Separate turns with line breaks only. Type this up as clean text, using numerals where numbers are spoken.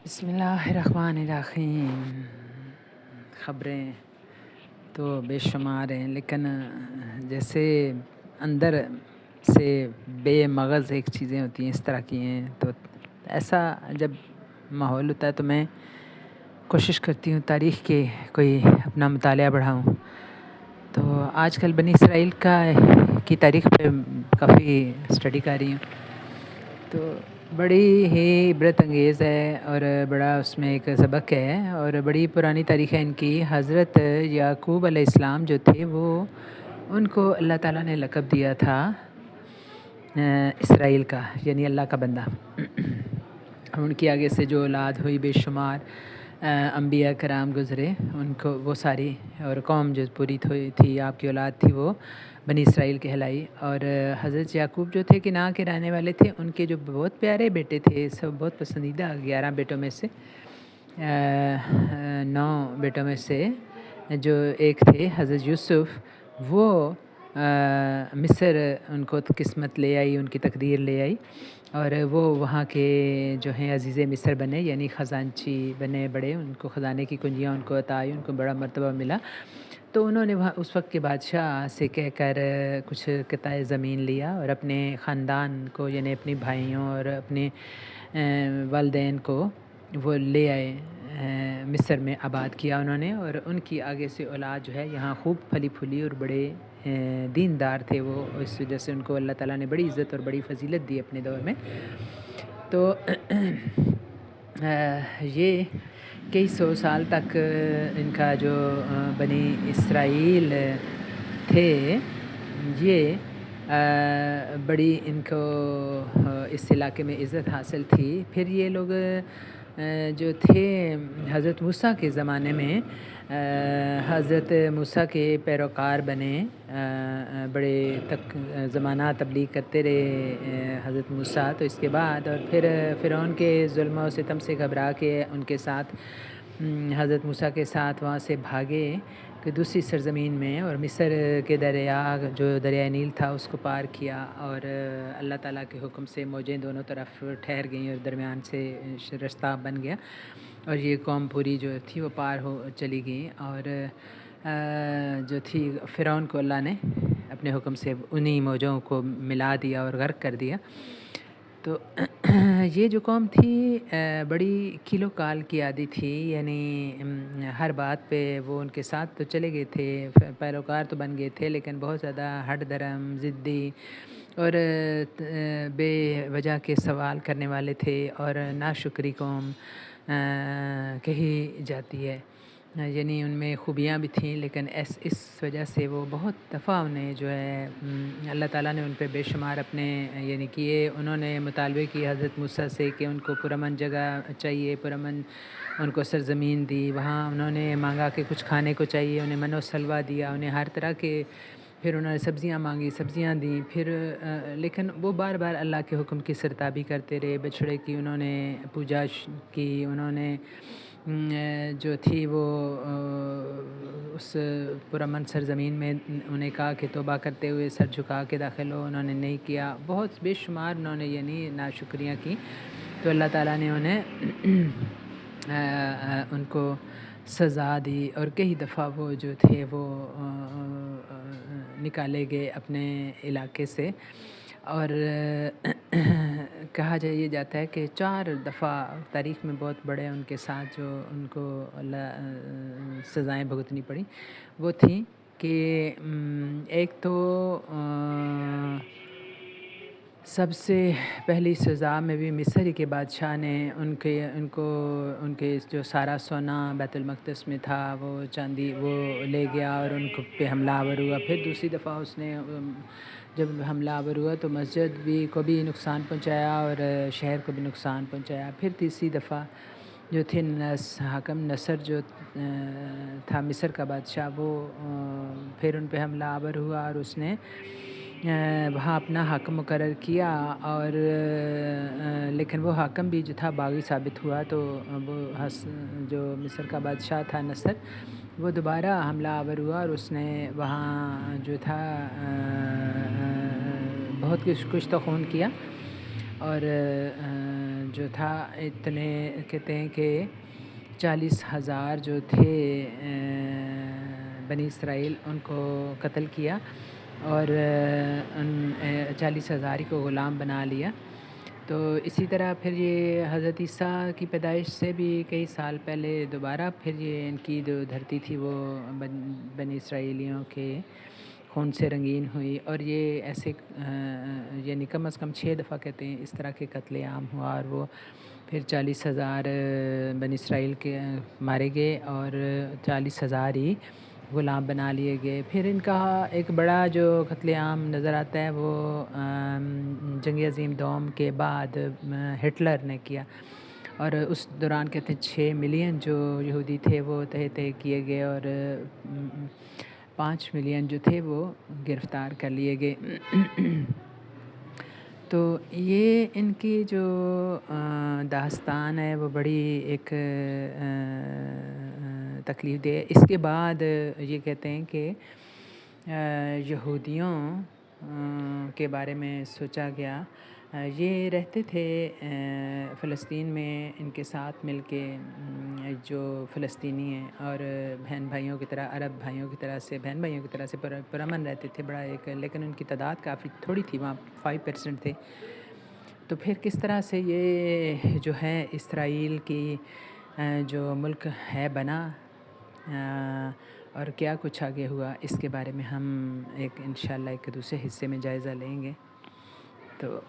بسم اللہ الرحمن الرحیم۔ خبریں تو بے شمار ہیں، لیکن جیسے اندر سے بے مغز ایک چیزیں ہوتی ہیں، اس طرح کی ہیں۔ تو ایسا جب ماحول ہوتا ہے تو میں کوشش کرتی ہوں تاریخ کے کوئی اپنا مطالعہ بڑھاؤں۔ تو آج کل بنی اسرائیل کی تاریخ پہ کافی اسٹڈی کر رہی ہوں، تو بڑی ہی عبرت انگیز ہے اور بڑا اس میں ایک سبق ہے، اور بڑی پرانی تاریخ ہے ان کی۔ حضرت یعقوب علیہ السلام جو تھے، وہ ان کو اللہ تعالیٰ نے لقب دیا تھا اسرائیل کا، یعنی اللہ کا بندہ۔ اور ان کی آگے سے جو اولاد ہوئی، بے شمار انبیاء کرام گزرے، ان کو وہ ساری اور قوم جو پوری تھی آپ کی اولاد تھی، وہ بنی اسرائیل کہلائی۔ اور حضرت یعقوب جو تھے کنعان کے رہنے والے تھے، ان کے جو بہت پیارے بیٹے تھے، سب بہت پسندیدہ 11 بیٹوں میں سے 9 بیٹوں میں سے جو ایک تھے حضرت یوسف، وہ مصر ان کو قسمت لے آئی، ان کی تقدیر لے آئی، اور وہ وہاں کے جو ہیں عزیز مصر بنے، یعنی خزانچی بنے بڑے، ان کو خزانے کی کنجیاں ان کو عطا آئی، ان کو بڑا مرتبہ ملا۔ تو انہوں نے وہاں اس وقت کے بادشاہ سے کہہ کر کچھ قطع زمین لیا، اور اپنے خاندان کو، یعنی اپنے بھائیوں اور اپنے والدین کو وہ لے آئے، مصر میں آباد کیا انہوں نے۔ اور ان کی آگے سے اولاد جو ہے یہاں خوب پھلی پھولی اور بڑے دیندار تھے وہ، اس وجہ سے ان کو اللہ تعالیٰ نے بڑی عزت اور بڑی فضیلت دی اپنے دور میں۔ تو یہ کئی سو سال تک ان کا جو بنی اسرائیل تھے، یہ بڑی ان کو اس علاقے میں عزت حاصل تھی۔ پھر یہ لوگ جو تھے حضرت موسیٰ کے زمانے میں حضرت موسیٰ کے پیروکار بنے، بڑے زمانہ تبلیغ کرتے رہے حضرت موسیٰ۔ تو اس کے بعد اور پھر فرعون کے ظلم و ستم سے گھبرا کے ان کے ساتھ حضرت موسیٰ کے ساتھ وہاں سے بھاگے کہ دوسری سرزمین میں، اور مصر کے دریا جو دریائے نیل تھا اس کو پار کیا، اور اللہ تعالیٰ کے حکم سے موجیں دونوں طرف ٹھہر گئیں اور درمیان سے رستہ بن گیا، اور یہ قوم پوری جو تھی وہ پار ہو چلی گئی۔ اور جو تھی فرعون کو اللہ نے اپنے حکم سے انہی موجوں کو ملا دیا اور غرق کر دیا۔ تو یہ جو قوم تھی بڑی کیلو کال کی عادی تھی، یعنی ہر بات پہ وہ ان کے ساتھ تو چلے گئے تھے، پیروکار تو بن گئے تھے، لیکن بہت زیادہ ہٹ درم، ضدی اور بے وجہ کے سوال کرنے والے تھے، اور ناشکری قوم کہی جاتی ہے۔ یعنی ان میں خوبیاں بھی تھیں، لیکن اس وجہ سے وہ بہت دفعہ انہیں جو ہے اللہ تعالیٰ نے ان پہ بے شمار اپنے یعنی کیے۔ انہوں نے مطالبے کی حضرت موسیٰ سے کہ ان کو پرامن جگہ چاہیے، پرامن ان کو سرزمین دی، وہاں انہوں نے مانگا کہ کچھ کھانے کو چاہیے، انہیں من و سلوہ دیا، انہیں ہر طرح کے، پھر انہوں نے سبزیاں مانگی، سبزیاں دیں، پھر لیکن وہ بار بار اللہ کے حکم کی سرتابی کرتے رہے۔ بچھڑے کی انہوں نے پوجا کی، انہوں نے جو تھی وہ اس پرامن سرزمین میں انہیں کہا کہ توبہ کرتے ہوئے سر جھکا کے داخل ہو، انہوں نے نہیں کیا، بہت بے شمار انہوں نے یعنی ناشکریاں کی۔ تو اللہ تعالیٰ نے انہیں ان کو سزا دی، اور کئی دفعہ وہ جو تھے وہ نکالے گئے اپنے علاقے سے۔ اور کہا جاتا ہے کہ 4 دفعہ تاریخ میں بہت بڑے ان کے ساتھ جو ان کو سزائیں بھگتنی پڑیں، وہ تھیں کہ ایک تو سب سے پہلی سزا میں بھی مصر کے بادشاہ نے ان کے جو سارا سونا بیت المقدس میں تھا، وہ چاندی وہ لے گیا اور ان کو پہ حملہ آور ہوا۔ پھر دوسری دفعہ اس نے جب حملہ آور ہوا تو مسجد کو بھی نقصان پہنچایا اور شہر کو بھی نقصان پہنچایا۔ پھر تیسری دفعہ جو تھے حاکم نصر جو تھا مصر کا بادشاہ، وہ پھر ان پہ حملہ آور ہوا، اور اس نے وہاں اپنا حاکم مقرر کیا، اور لیکن وہ حاکم بھی جو تھا باغی ثابت ہوا۔ تو وہ جو مصر کا بادشاہ تھا نصر، وہ دوبارہ حملہ آور ہوا، اور اس نے وہاں جو تھا بہت کچھ تو خون کیا، اور جو تھا اتنے کہتے ہیں کہ 40,000 جو تھے بنی اسرائیل ان کو قتل کیا اور ان 40,000 کو غلام بنا لیا۔ تو اسی طرح پھر یہ حضرت عیسیٰ کی پیدائش سے بھی کئی سال پہلے دوبارہ پھر یہ ان کی جو دھرتی تھی وہ بنی اسرائیلیوں کے خون سے رنگین ہوئی، اور یہ ایسے یعنی کم از کم 6 دفعہ کہتے ہیں اس طرح کے قتل عام ہوا، اور وہ پھر 40,000 بنی اسرائیل کے مارے گئے اور 40,000 ہی غلام بنا لیے گئے۔ پھر ان کا ایک بڑا جو قتل عام نظر آتا ہے وہ جنگ عظیم دوم کے بعد ہٹلر نے کیا، اور اس دوران کہتے ہیں 6 ملین جو یہودی تھے وہ تہہ کیے گئے، اور 5 ملین جو تھے وہ گرفتار کر لیے گئے۔ تو یہ ان کی جو داستان ہے وہ بڑی ایک تکلیف دہ ہے۔ اس کے بعد یہ کہتے ہیں کہ یہودیوں کے بارے میں سوچا گیا، یہ رہتے تھے فلسطین میں ان کے ساتھ مل کے، جو فلسطینی ہیں اور بہن بھائیوں کی طرح، عرب بھائیوں کی طرح سے، بہن بھائیوں کی طرح سے پرامن رہتے تھے، بڑا ایک، لیکن ان کی تعداد کافی تھوڑی تھی، وہاں 5% تھے۔ تو پھر کس طرح سے یہ جو ہے اسرائیل کی جو ملک ہے بنا، اور کیا کچھ آگے ہوا، اس کے بارے میں ہم انشاءاللہ ایک دوسرے حصے میں جائزہ لیں گے۔ تو